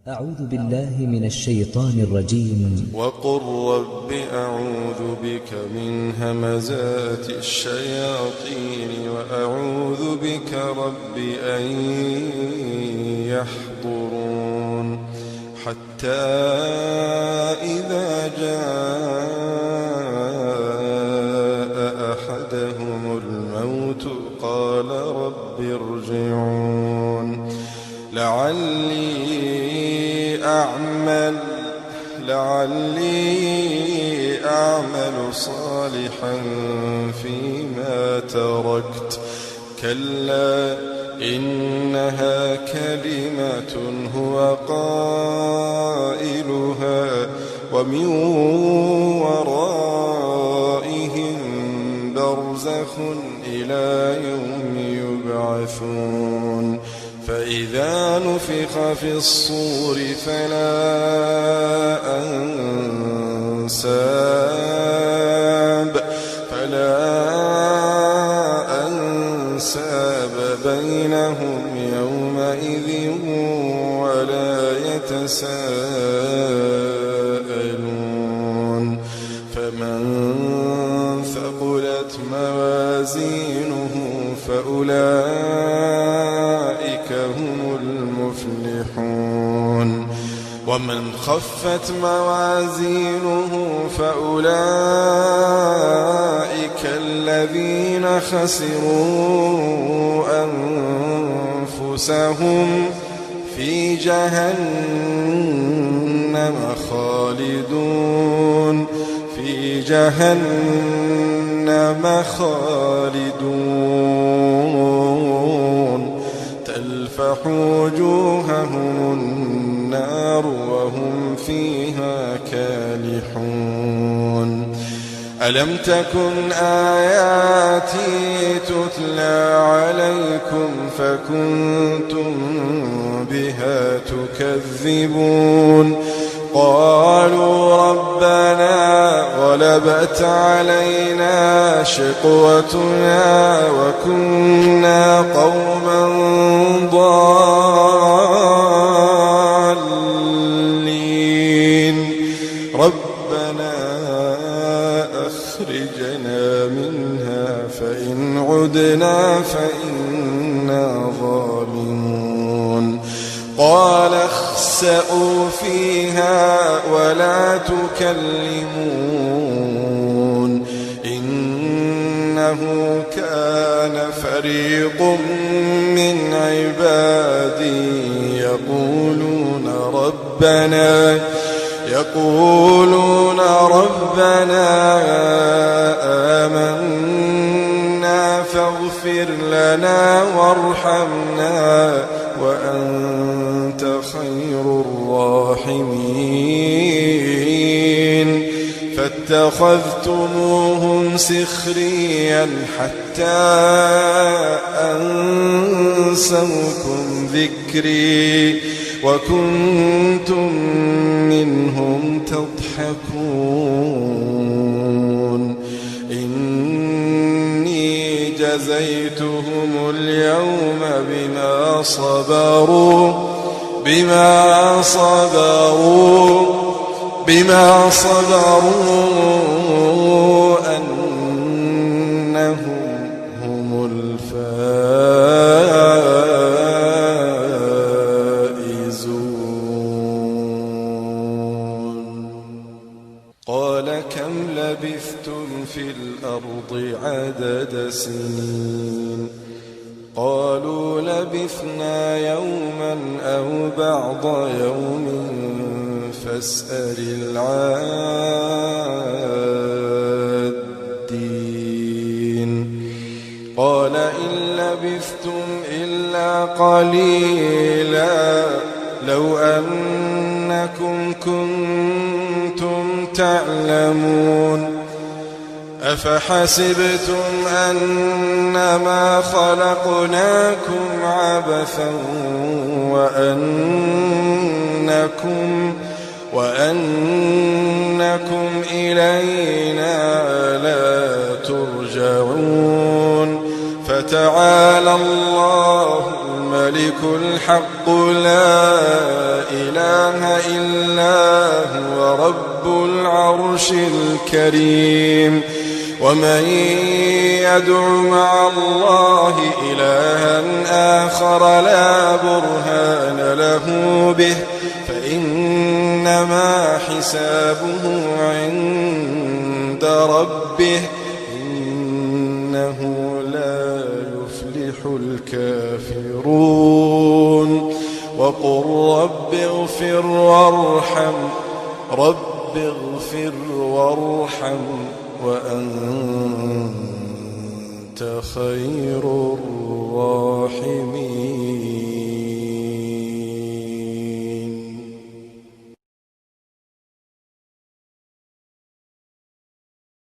أعوذ بالله من الشيطان الرجيم. وقل رب أعوذ بك من همزات الشياطين وأعوذ بك رب أن يحضرون حتى إذا جاء أحدهم الموت قال رب ارجعون لعلي أعمل صالحا فيما تركت كلا إنها كلمة هو قائلها ومن ورائهم برزخ إلى يوم يبعثون فإذا نفخ في الصور فلا أنساب بينهم يومئذ ولا يتساءلون فمن ثقلت موازينه فأولئك هم المفلحون ومن خفت موازينه فأولئك الذين خسروا أنفسهم في جهنم خالدون تلفح وجوههم النار وهم فيها كالحون ألم تكن آياتي تتلى عليكم فكنتم بها تكذبون قالوا ربنا غلبت علينا شقوتنا وكنا قوما ضالين ربنا أخرجنا منها فإن عدنا فإنا ظالمون قال اخسئوا فيها ولا تكلمون إنه كان فريق من عبادي يقولون ربنا آمنا فاغفر لنا وارحمنا وأنت خير الراحمين فاتخذتموهم سخريا حتى أنسوكم ذكري وكنتم منهم تضحكون إني جزيتهم اليوم بما صبروا أنهم هم الفائزون قال كم لبثتم في الأرض عدد سنين قالوا لبثنا يوما أو بعض يوم فاسأل العادين قال إن لبثتم إلا قليلا لو أنكم كنتم تعلمون أفحسبتم أنما خلقناكم عبثا وأنكم إلينا لا ترجعون فتعالى الله الملك الحق لا إله العرش الكريم. ومن يدع مع الله إلها آخر لا برهان له به فإنما حسابه عند ربه إنه لا يفلح الكافرون. وقل رب اغفر وارحم وأنت خير الراحمين.